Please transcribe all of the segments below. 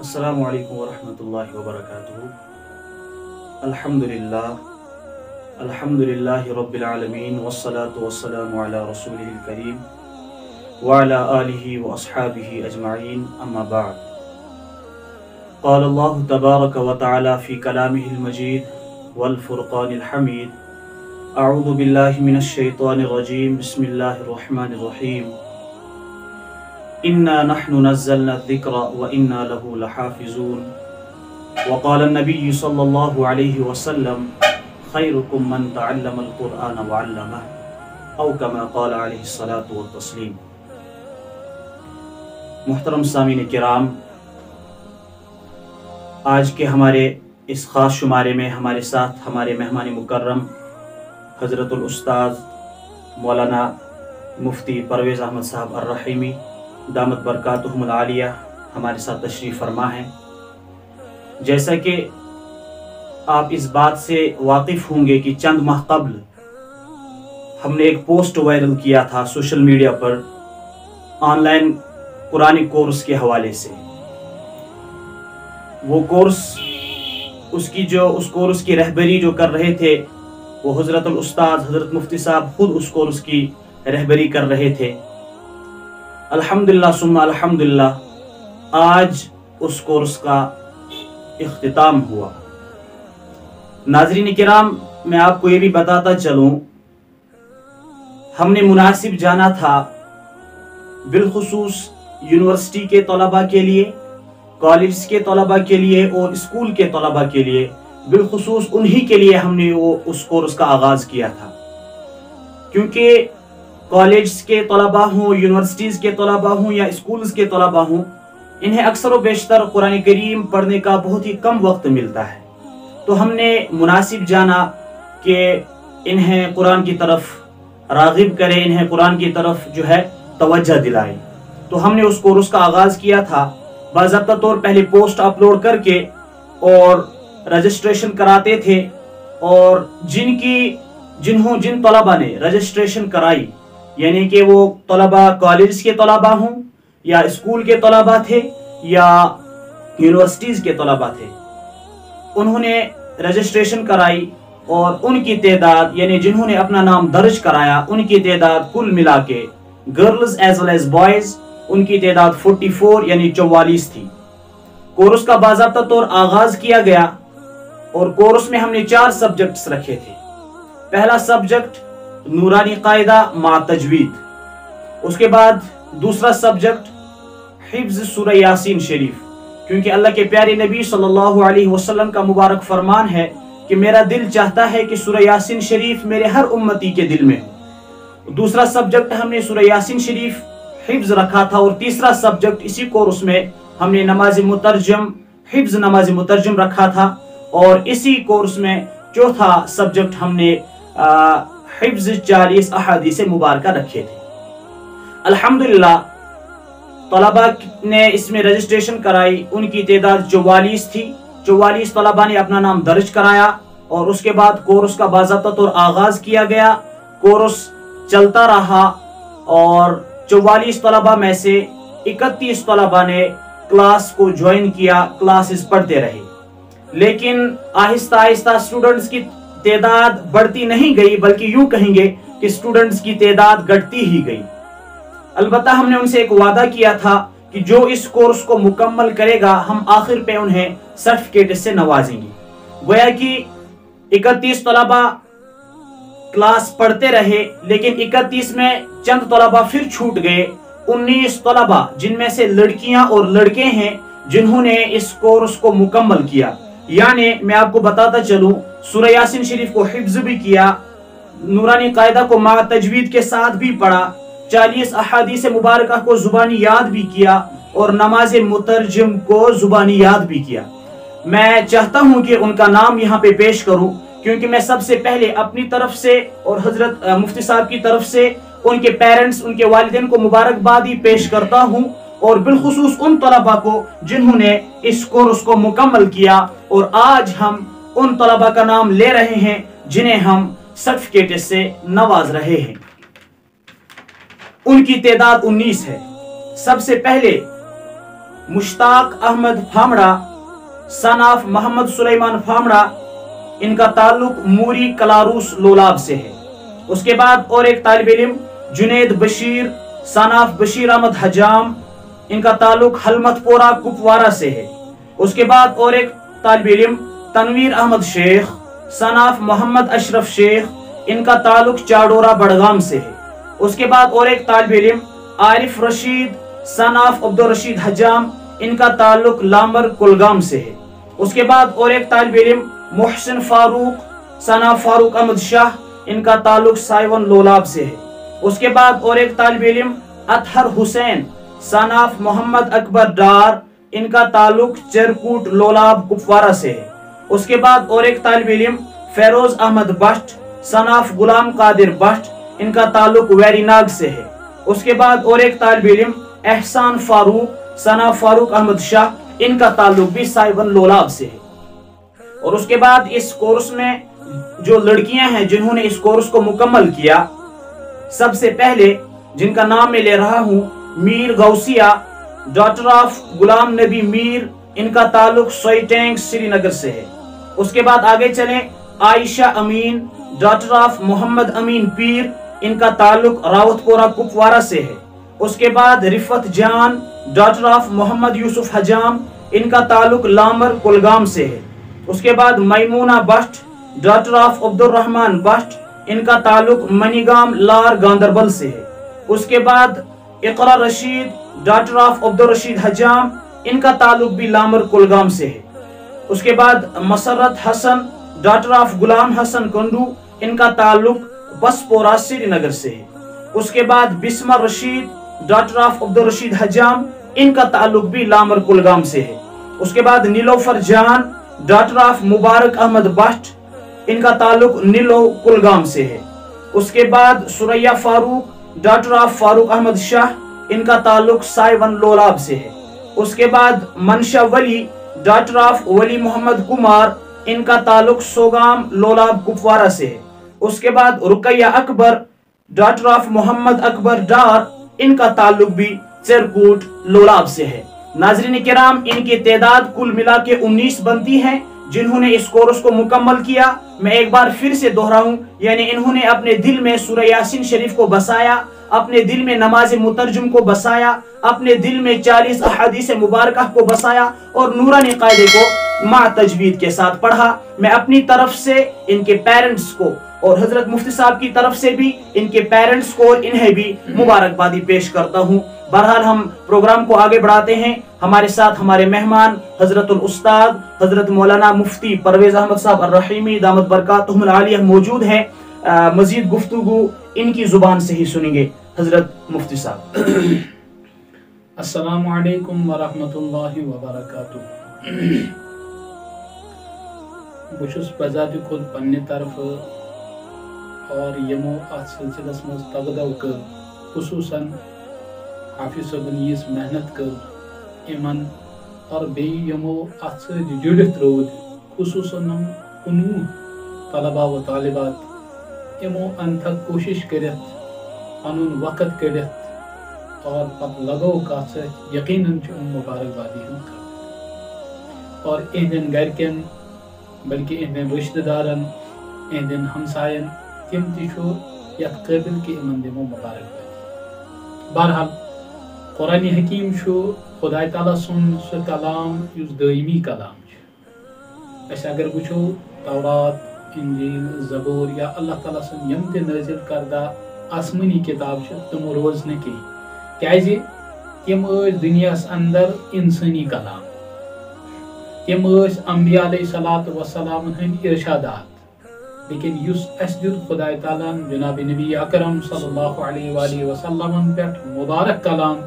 अस्सलामु अलैकुम वरहमतुल्लाहि वबरकातुहू। अल्हम्दुलिल्लाहि रब्बिल आलमीन वस्सलातु वस्सलामु अला रसूलिहिल करीम व अला आलिहि व अस्हाबिहि अजमईन, अम्मा बाद। क़ाल अल्लाहु तबारक व तआला फ़ी कलामिहिल मजीद वल फ़ुरक़ानिल हमीद। अऊज़ु बिल्लाहि मिनश शैतानिर रजीम। बिस्मिल्लाहिर रहमानिर रहीम। इन्ना नहनु नज़्ज़लना ज़िक्र व इन्ना लहू लहाफ़िज़ून। व क़ाल नबी सल्लल्लाहु अलैहि वसल्लम खैरुकुम मन तअल्लमल क़ुरआन व अल्लमह, औ कमा क़ाल अलैहि सलातु व तस्लीम। मुहतरम सामीन किराम, आज के हमारे इस ख़ास शुमारे में हमारे साथ हमारे मेहमान मुकर्रम हज़रतुल उस्ताद मौलाना मुफ्ती परवेज़ अहमद साहब अर्रहीमी दामत बरकातुहुमुल आलिया हमारे साथ तशरीफ़ फरमा हैं। जैसा कि आप इस बात से वाकिफ़ होंगे कि चंद माह कबल हमने एक पोस्ट वायरल किया था सोशल मीडिया पर ऑनलाइन कुरानी कोर्स के हवाले से। वो कोर्स उस कोर्स की रहबरी जो कर रहे थे वो हज़रतुल उस्ताद हज़रत मुफ्ती साहब खुद उस कोर्स की रहबरी कर रहे थे। अल्हम्दुलिल्लाह सुम्मा अल्हम्दुलिल्लाह, आज उस कोर्स का इख्तिताम हुआ। नाज़रीन किराम, मैं आपको ये भी बताता चलूँ, हमने मुनासिब जाना था बिलखुसूस यूनिवर्सिटी के तलबा के लिए, कॉलेज के तलबा के लिए और स्कूल के तलबा के लिए, बिलखुसूस उन्हीं के लिए हमने उस कोर्स का आगाज़ किया था। क्योंकि कॉलेज के तलबा हों, यूनिवर्सिटीज़ के तलबा हों या स्कूल्स के तलबा हों, इन्हें अक्सर व बेशतर कुरान करीम पढ़ने का बहुत ही कम वक्त मिलता है। तो हमने मुनासिब जाना कि इन्हें कुरान की तरफ राग़िब करें, इन्हें कुरान की तरफ जो है तवज्जो दिलाएं। तो हमने उस कोर्स का आगाज़ किया था। बाज़ाब्ता तौर पहले पोस्ट अपलोड करके और रजिस्ट्रेशन कराते थे, और जिन तलबा ने रजिस्ट्रेशन कराई, यानी कि वो तलबा कॉलेज के तलबा हों या स्कूल के तलबा थे या यूनिवर्सिटीज़ के तलबा थे, उन्होंने रजिस्ट्रेशन कराई और उनकी तादाद, यानी जिन्होंने अपना नाम दर्ज कराया, उनकी तादाद कुल मिला के girls as well as boys उनकी तादाद 44 यानी 44 थी। कोर्स का बाज़ाब्ता तौर आगाज़ किया गया और कोर्स में हमने 4 सब्जेक्ट्स रखे थे। पहला सब्जेक्ट नूरानी कायदा मा तजवीद, उसके बाद दूसरा सब्जेक्ट हिफ्ज़ सूरह यासीन शरीफ, क्योंकि अल्लाह के प्यारे नबी सल्लल्लाहु अलैहि वसल्लम का मुबारक फरमान है कि मेरा दिल चाहता है कि सूरह यासीन शरीफ मेरे हर उम्मती के दिल में हो। दूसरा सब्जेक्ट हमने सूरह यासीन शरीफ हिफ्ज़ रखा था, और तीसरा सब्जेक्ट इसी कोर्स में हमने नमाज मुतरजम हिफ्ज़ नमाज मुतरजम रखा था, और इसी कोर्स में चौथा सब्जेक्ट हमने हिफ्ज़ 40 अहादीस मुबारका रखे थे। अल्हम्दुलिल्लाह, तलबा ने इसमें रजिस्ट्रेशन कराई, उनकी तादाद 44 थी। 44 तलबा ने अपना नाम दर्ज कराया और उसके बाद कोर्स का बाज़ाब्ता तौर आगाज़ किया गया। कोर्स चलता रहा और 44 तलबा में से 31 तलबा ने क्लास को ज्वाइन किया, क्लासेस पढ़ते रहे। लेकिन आहिस्ता आहिस्ता स्टूडेंट्स की तादाद बढ़ती नहीं गई, बल्कि यूं कहेंगे कि स्टूडेंट्स की तादाद घटती ही गई। अलबत्ता हमने उनसे एक वादा किया था कि जो इस कोर्स को मुकम्मल करेगा, हम आखिर पे उन्हें सर्टिफिकेट से नवाजेंगे। गोया कि 31 तलबा क्लास पढ़ते रहे, लेकिन 31 में चंद तलबा फिर छूट गए। 19 तलबा, जिनमें से लड़कियां और लड़के हैं, जिन्होंने इस कोर्स को मुकम्मल किया। यानी मैं आपको बताता चलूं, सूरह यासीन शरीफ को हिफ्ज़ भी किया, नूरानी कायदा को मा तजवीद के साथ भी पढ़ा, 40 अहादीस मुबारका को जुबानी याद भी किया, और नमाज मुतरजम को जुबानी याद भी किया। मैं चाहता हूं कि उनका नाम यहाँ पे पेश करूं, क्योंकि मैं सबसे पहले अपनी तरफ से और हजरत मुफ्ती साहब की तरफ से उनके पेरेंट्स, उनके वालिदैन को मुबारकबादी पेश करता हूं, और बिलखुसूस उन तलबा को जिन्होंने इस कोर्स को मुकम्मल किया। और आज हम उन तलबा का नाम ले रहे हैं जिन्हें हम सर्टिफिकेट से नवाज रहे हैं। उनकी तादाद 19 है। सबसे पहले मुश्ताक अहमद फामड़ा सन ऑफ मोहम्मद सुलेमान फामड़ा, इनका ताल्लुक मूरी कलारूस लोलाब से है। उसके बाद और एक तालिब इल्म जुनैद बशीर सन ऑफ बशीर अहमद हजाम, इनका ताल्लुक हलमतपोरा कुपवारा से है। उसके बाद और एक तालिब इल्म तनवीर अहमद शेख सन ऑफ मोहम्मद अशरफ शेख, इनका ताल्लुक चाडोरा बड़गाम से है। उसके बाद और एक तालिब इल्म आरिफ रशीद सन ऑफ अब्दुल रशीद हजाम, इनका ताल्लुक लामर कुलगाम से है। उसके बाद और एक तालिब इल्म मोहसिन फारूक सन ऑफ फारूक अहमद शाह, इनका ताल्लुक साइवन लोलाब से है। उसके बाद और एक तालिब इल्म अतहर हुसैन सन ऑफ मोहम्मद अकबर डार, इनका ताल्लुक चरकूट लोलाब कुपवारा से है। उसके बाद और एक तालिब इल्म फेरोज अहमद बख्श सन ऑफ गुलाम कादिर बख्श, इनका ताल्लुक वैरीनाग से है। उसके बाद और एक तालिब इल्म एहसान फारूक सन ऑफ फारूक अहमद शाह, इनका ताल्लुक भी साइवन लोलाब से है। और उसके बाद इस कोर्स में जो लड़कियां हैं जिन्होंने इस कोर्स को मुकम्मल किया, सबसे पहले जिनका नाम मैं ले रहा हूं, मीर गौसिया डॉटर ऑफ गुलाम नबी मीर, इनका ताल्लुक सोईटैंग श्रीनगर से है। उसके बाद आगे चलें, आयशा अमीन डॉटर ऑफ मोहम्मद अमीन पीर, इनका ताल्लुक रावतपोरा कुपवारा से है। उसके बाद रिफत जान डॉटर ऑफ मोहम्मद यूसुफ हजाम, इनका ताल्लुक लामर कुलगाम से है। उसके बाद मैमूना बख्श डॉटर ऑफ अब्दुल रहमान बख्श, इनका ताल्लुक मनीगाम लार गांदरबल से है। उसके बाद इकरा रशीद डॉटर ऑफ अब्दुल रशीद हजाम, इनका ताल्लुक भी लामर कुलगाम से है। उसके बाद मसरत हसन डॉटर ऑफ गुलाम हसन कंडू, इनका ताल्लुक बसपोरा श्रीनगर से है। उसके बाद बिस्मा रशीद डॉटर ऑफ अब्दुल रशीद हजाम, इनका ताल्लुक भी लामर कुलगाम से है। उसके बाद नीलोफर जान डॉटर ऑफ मुबारक अहमद बख्श, इनका ताल्लुक नीलो कुलगाम से है। उसके बाद सुरैया फारूक डॉटर ऑफ फारूक अहमद शाह, इनका ताल्लुक साइवन लोलाब से है। उसके बाद मनशा वली डॉटर ऑफ वली मोहम्मद कुमार, इनका ताल्लुक सोगाम लोलाब कुपवारा से है। उसके बाद रुकैया अकबर डॉटर ऑफ मोहम्मद अकबर डार, इनका ताल्लुक भी चरकूट लोलाब से है। नाज़रीन किराम, इनकी तादाद कुल मिला के 19 बनती है जिन्होंने इस कोर्स को मुकम्मल किया। मैं एक बार फिर से दोहराऊं, यानी इन्होंने अपने दिल में सूरह यासीन शरीफ को बसाया, अपने दिल में नमाज मुतरजुम को बसाया, अपने दिल में 40 अहादीस मुबारकह को बसाया और नूरानी कायदे को मा तजवीद के साथ पढ़ा। मैं अपनी तरफ से इनके पेरेंट्स को और हजरत मुफ्ती साहब की तरफ से भी इनके पेरेंट्स को और इन्हें भी मुबारकबादी पेश करता हूँ। बहरहाल हम प्रोग्राम को आगे बढ़ाते हैं। हमारे साथ हमारे मेहमान हजरतुल उस्ताद हजरत मौलाना मुफ्ती परवेज अहमद साहब अर्रहीमी दामत बरकातुहुल आलिया मौजूद हैं। मजीद गुफ्तगू इनकी जुबान से ही सुनेंगे। हजरत मुफ्ती साहब। अस्सलामु अलैकुम वरहमतुल्लाहि वबरकातुहू। बुशुस बजाति खुद पन्ने तरफ और यमो अत सिलसिलस मज तगदव कर खुसूसन हाफिज सबन यीस मेहनत कर इमन और बे यमो अत से जुड़ित रोद खुसूसन 19 तलबा व तालिबात यमो अंत कोशिश करत पनुन वक्त कड़ित और पत लगो कत से यकीनन मुबारकबादी और इहदन गरकन बल्कि इहदन रिश्तेदारन इहदन हमसायन तिम तिशो यत काबिल कि इमन दिमो मुबारकबादी। बहरहाल कुरान हकीम शो खुदा ताला सुन सो कलाम युस दायमी कलाम छ। अस अगर वुचो तौरात इंजील ज़बूर या अल्लाह ताला सुन यम ते नाज़िल करदा आसमानी किताब छ तम रोज न कहीं क्याजि तिम दुनियास अंदर इंसानी कलाम, तिम अंबिया अलैहिस्सलातु वस्सलाम हंद इरशादात, लेकिन युस अस दुत खुदा ताला जनाब नबी अकरम सल्लल्लाहु अलैहि वसल्लम पे मुबारक कलाम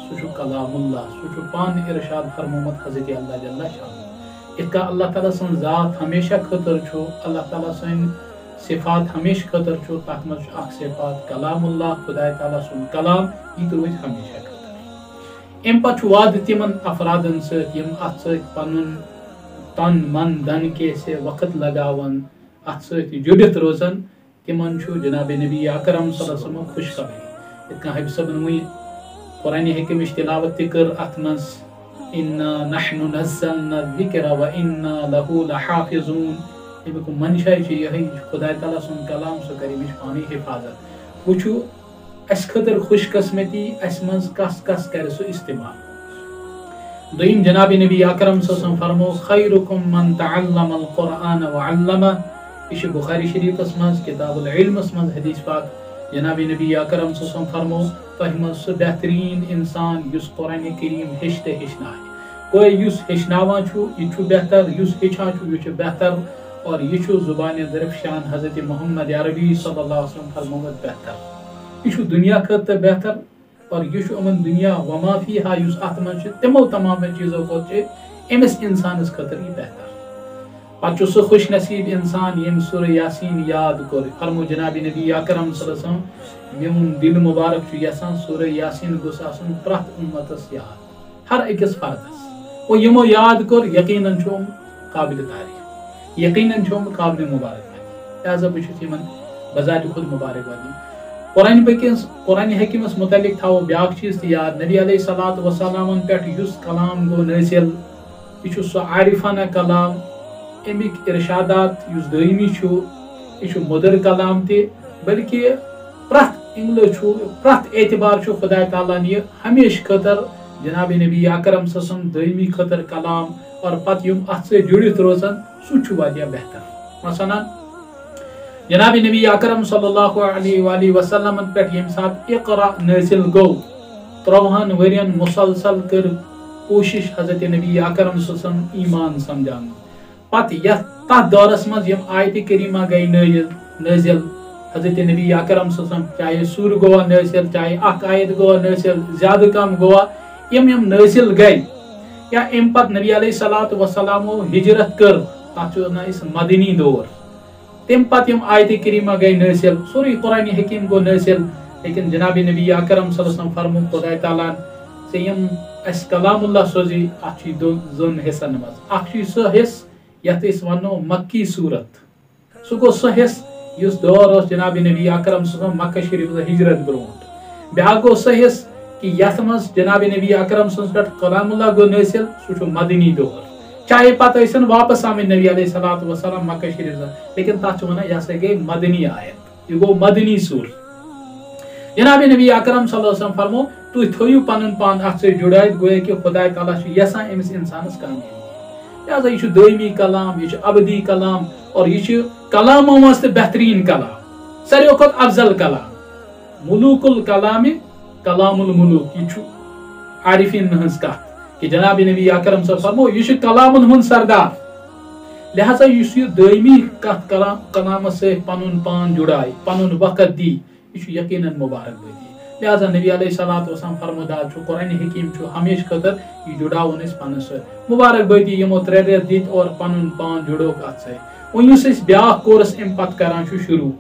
सु कलामुल्लाह सु पान इरशाद फरमोमत हज़रत अल्लाह जल्ला शाह। इतना अल्लाह ताला सन ज़ात हमेशा खतर छो, अल्लाह ताला सन सिफात हमेशा खतर छो, तथ मज अख सिफात कलामुल्लाह खुदा ताला सुन कलाम यह रोज हमेशा खतर। अम पे वाद तिमन अफरादन सम अत पनुन तन मन धन के से वक्त लगावन अत जुड़ित रोजन तिमन जनाब नबी अकरम सल्लल्लाहु अलैहि वसल्लम खुशखबरी। इतना हब सबन वही कुरान हकीम तिलावत कर अत मज اِنَّا نَحْنُ نَزَّلْنَا الذِّكْرَ وَإِنَّا لَهُ لَحَافِظُونَ امیُک منشا یہ خدا تعالیٰ سُنٛد کلام سُہ کرِ امِچ پانے حفاظت وٕچھو اَسہِ خٲطرٕ خوش قسمتی اَسہِ منٛز کس کس کرِ سُہ استعمال دوٚیِم جناب نبی اکرم صلی اللہ علیہ وسلم فرمو خیرکم من تعلم القرآن وعلمہ یہ چھُ بخاری شریفس منٛز کتاب العلمس منٛز حدیث پاک جناب نبی اکرم صلی اللہ علیہ وسلم فرمو تۄہہِ منٛز سُہ بہتریٖن انسان یُس قرآن کریم ہیٚچھِ تہٕ ہیٚچھنایہِ گوٚو یُس ہیٚچھناوان چھُ یہِ چھُ بہتر یُس ہیٚچھان چھُ یہِ چھُ بہتر اور یہ چھُ زبانہِ درفشان حضرت محمد عربی صلی اللہ علیہ وسلم فرمومُت بہتر یہ چھُ دنیا خٲطرٕ بہتر اور یہ چھُ یِمن دنیا وما فیہا یُس اتھ منٛز چھُ تِمو تمام چیٖزو کھۄتہٕ چھُ أمِس انسانس خٲطرٕ یہِ بہتر پتہٕ چھُ سُہ خوش نصیب انسان ییٚمۍ سورہ یاسین یاد کوٚر فرمو جناب نبی اکرم صلی اللہ علیہ وسلم میون دل مبارک چھُ یژھان سورہ یاسین گوٚژھ آسُن پرٛٮ۪تھ اُمتس یاد ہر أکِس فردس اور یِمو یاد کوٚر یقیناً چھُ یِم قابلِ تعریف یقیناً چھُ یِم قابلِ مبارک لہذا بہٕ چھُس یِمن بذاتِ خود مبارک دِنۍ قرآن حکیمس متعلق تھاوو بیاکھ چیٖز تہِ یاد نبی علیہ الصلوۃ والسلامن پٮ۪ٹھ یُس کلام گوٚو نٲزِل یہِ چھُ سُہ عارفانہ کلام امیِکۍ ارشادات یُس دٲیمی چھُ یہِ چھُ مٔدٕر کلام تہِ بلکہِ پرٛٮ۪تھ انگلہٕ چھُ پرٛٮ۪تھ اعتبار چھُ خدا تعالیٰ ہن یہِ ہمیشہٕ خٲطرٕ جناب نبی اکرم صلی اللہ علیہ وسلم دٲیمی خٲطرٕ کلام اور پتہٕ یِم اتھ سۭتۍ جُڑِتھ روزان سُہ چھُ واریاہ بہتر مثلاً جناب نبی اکرم صلی اللہ علیہ وآلہ وسلمن پٮ۪ٹھ ییٚمہِ ساتہٕ اقرا نٲزِل گوٚو 13 ؤرین مسلسل کٔر کوٗشش حضرت نبی اکرم صلی اللہ علیہ وسلم ایمان سمجھاونُک پتہٕ تتھ دورس منٛز یِم آیتہِ کریٖمہ گٔے نٲزِل حضرت نبی اکرم صلی اللہ علیہ وسلم چاہے سورٕ گوٚوا نٲزِل چاہے اکھ آیت گوٚوا نٲزِل زیادٕ کم گوٚوا یِم نٲزِل گٔے یا امہِ پتہٕ نبی علیہ الصلوۃ والسلامو ہجرت کٔر تتھ چھِ ونان أسۍ مدنی دور تمہِ پتہٕ یِم آیتہِ کریٖمہ گٔے نٲزِل سورُے قرآن حکیٖم گوٚو نٲزِل لیکن جناب نبی اکرم صلی اللہ علیہ وسلم فرمو خدا تعالیٰ ژےٚ یِم اَسہِ کلام اللہ سوزی اتھ چھُ دۄن حصن منٛز اکھ چھُ سُہ حصہٕ یتھ أسۍ ونو مکی صوٗرت سُہ گوٚو سُہ حصہٕ یُس دور اوس جناب نبی اکرم صلی اللہ علیہ وسلم مکہ شریٖف ہجرت برونٛٹھ بیاکھ گوٚو سُہ حصہٕ کہ یتھ منٛز جناب نبی اکرم سٕنٛز پٮ۪ٹھ کلام اللہ گوٚو نٲزِل سُہ چھُ مدنی دور چاہے پتہٕ ٲسِن واپس آمٕتۍ نبی علیہ الصلوۃ والسلام مکہ شریٖف لیکن تتھ چھِ ونان یہِ ہسا گٔے مدنی آیت یہِ گوٚو مدنی سور جناب نبی اکرم صلی اللہ علیہ وسلم فرمو تُہۍ تھٲیِو پنُن پان اتھ سۭتۍ جُڑٲیِتھ گویا کہ خدا تعالیٰ چھُ یژھان أمِس انسانس کامیٲبی لہذا یہِ چھُ دٲیمی کلام یہِ چھُ ابدی کلام اور یہِ چھُ کلامو منٛز تہِ بہتریٖن کلام ساروٕے کھۄتہٕ افضل کلام ملوک الکلامِ کلام الملوک یہ چھُ عارفین ہٕنٛز کتھ کہ جناب نبی اکرم صلی اللہ علیہ وسلم فرمو یہ چھُ کلامن ہُنٛد سردار لہذا یُس یہِ دٲیمی کتھ کلامس سۭتۍ پنُن پان جُڑایہِ پنُن وقت دی یہ چھُ یقیناً مبارک بٲدی لہذا نبی علیہ الصلوۃ والسلام فرمودار چھُ قرآن حکیٖم چھُ ہمیشہٕ خٲطرٕ یہِ جُڑاوُن أسۍ پانس سۭتۍ مبارک بٲدی یِمو 3 رٮ۪تھ دِتۍ اور پنُن پان جُڑووُکھ اتھ سۭتۍ وۄنۍ یُس أسۍ بیاکھ کورس امہِ پتہٕ کران چھُ شروٗع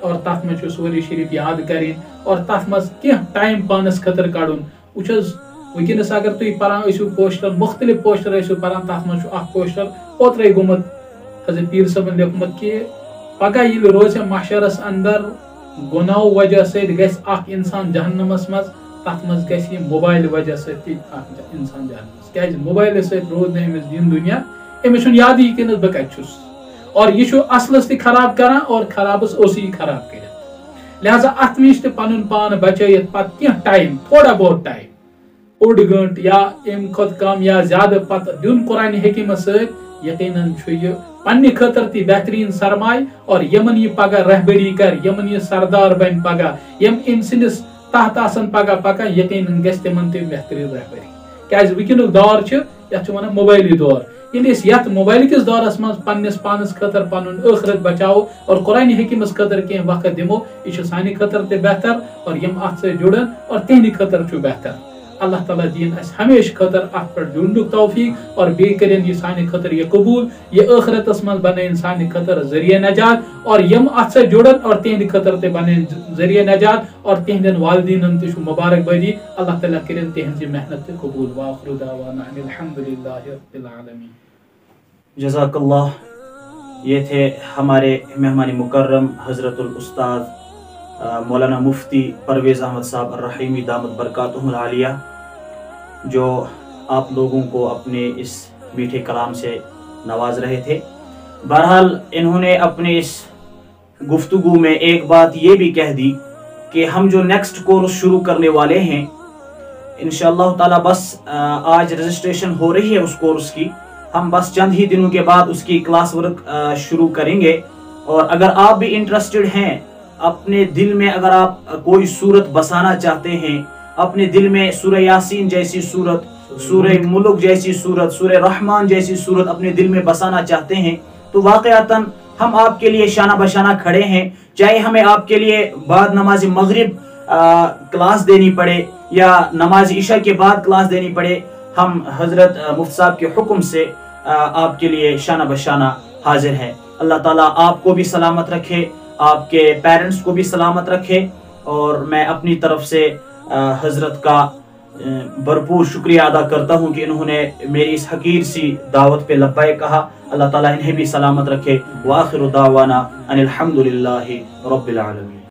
اور تتھ منٛز چھُ سورُے شریٖف یاد کرٕنۍ اور تتھ منٛز کینٛہہ ٹایم پانس خٲطرٕ کڑُن وٕچھ حظ وٕنکیٚنس اگر تُہۍ پران ٲسِو پوسٹر مختلف پوسٹر ٲسِو پران تتھ منٛز چھُ اکھ پوسٹر اوترے گوٚمُت حضرت پیٖر صٲبن لیوٗکھمُت کہِ پگہہ ییٚلہِ روزِ محشرس اندر گۄناہو وجہ سۭتۍ گژھِ اکھ انسان جہنمس منٛز تتھ منٛز گژھِ یہِ موبایل وجہ سۭتۍ تہِ اکھ انسان جہنمس کیازِ موبایلہٕ سۭتۍ روٗد نہٕ أمِس دِن دُنیا أمِس چھُنہٕ یادٕے وٕنکیٚنس بہٕ کتہِ چھُس اور یہِ چھُ اصلس تہِ خراب کران اور خرابس اوسُے یہِ خراب کٔرِتھ لہذا اتھ منٛز تہِ پنُن پان بچٲیِتھ پتہٕ کینٛہہ ٹایم تھوڑا بہت ٹایم 1 گٲنٛٹہٕ یا امہِ کھۄتہٕ کم یا زیادٕ پتہٕ دیُن قرآن حکیٖمس سۭتۍ یقیناً چھُ یہِ پننہِ خٲطرٕ تہِ بہتریٖن سرمایہ اور یِمن یہِ پگہہ رہبری کر یِمن یہِ سردار بنہِ پگہہ یِم أمۍ سٕنٛدِس تحت آسن پگہہ پکان یقیناً گژھِ تِمن تہِ بہتریٖن رہبری کیازِ وٕنکیٚنُک دور چھُ یتھ چھِ ونان موبایلی دور ییٚلہِ أسۍ یتھ موبایل کِس دورس منٛز پننِس پانس خٲطرٕ پنُن ٲخرت بچاوو اور قرآن حکیٖمس خٲطرٕ کینٛہہ وقت دِمو یہِ چھُ سانہِ خٲطرٕ تہِ بہتر اور یِم اتھ سۭتۍ جُڑن اور تِہنٛدِ خٲطرٕ چھُ بہتر اللہ تعالیٰ دِیِن اَسہِ ہمیشہٕ خٲطرٕ اتھ پٮ۪ٹھ جُڑنُک توفیٖق اور بیٚیہِ کٔرِنۍ یہِ سانہِ خٲطرٕ یہِ قبوٗل یہِ ٲخرتس منٛز بنٲیِن سانہِ خٲطرٕ ذٔریعہٕ نجات اور یِم اتھ سۭتۍ جُڑن اور تِہنٛدِ خٲطرٕ تہِ بنٲیِن ذٔریعہٕ نجات اور تِہنٛدٮ۪ن والدیٖنن تہِ چھُ مُبارک بٲدی اللہ تعالیٰ کٔرِنۍ تِہنٛز یہِ محنت تہِ قبوٗل وآخر دعوانا ان الحمدللہ رب العالمین جزاک اللہ. یہ تھے ہمارے مہمان مکرم حضرت الاستاذ مولانا مفتی پرویز احمد صاحب الرحیمی دامت برکاتہم العالیہ، جو आप लोगों को अपने इस मीठे कलाम से नवाज रहे थे। बहरहाल इन्होंने अपने इस गुफ्तगू में एक बात ये भी कह दी कि हम जो नेक्स्ट कोर्स शुरू करने वाले हैं इंशाअल्लाह ताला, बस आज रजिस्ट्रेशन हो रही है उस कोर्स की, हम बस चंद ही दिनों के बाद उसकी क्लास वर्क शुरू करेंगे। और अगर आप भी इंटरेस्टेड हैं, अपने दिल में अगर आप कोई सूरत बसाना चाहते हैं, अपने दिल में सूरह यासीन जैसी सूरत, सूरह मुल्क जैसी सूरत, सूरह रहमान जैसी सूरत अपने दिल में बसाना चाहते हैं, तो वाक़यातन हम आपके लिए शाना बशाना खड़े हैं। चाहे हमें आपके लिए बाद नमाज मगरिब क्लास देनी पड़े या नमाज इशा के बाद क्लास देनी पड़े, हम हजरत मुफ्ती साहब के हुक्म से आपके लिए शाना बशाना हाजिर है। अल्लाह ताला आपको भी सलामत रखे, आपके पेरेंट्स को भी सलामत रखे। और मैं अपनी तरफ से हजरत का भरपूर शुक्रिया अदा करता हूँ कि इन्होंने मेरी इस हकीर सी दावत पे लब्बैक कहा। अल्लाह ताला इन्हें भी सलामत रखे। व आखिरु दावाना अनिल हम्दुलिल्लाहि रब्बिल आलमीन।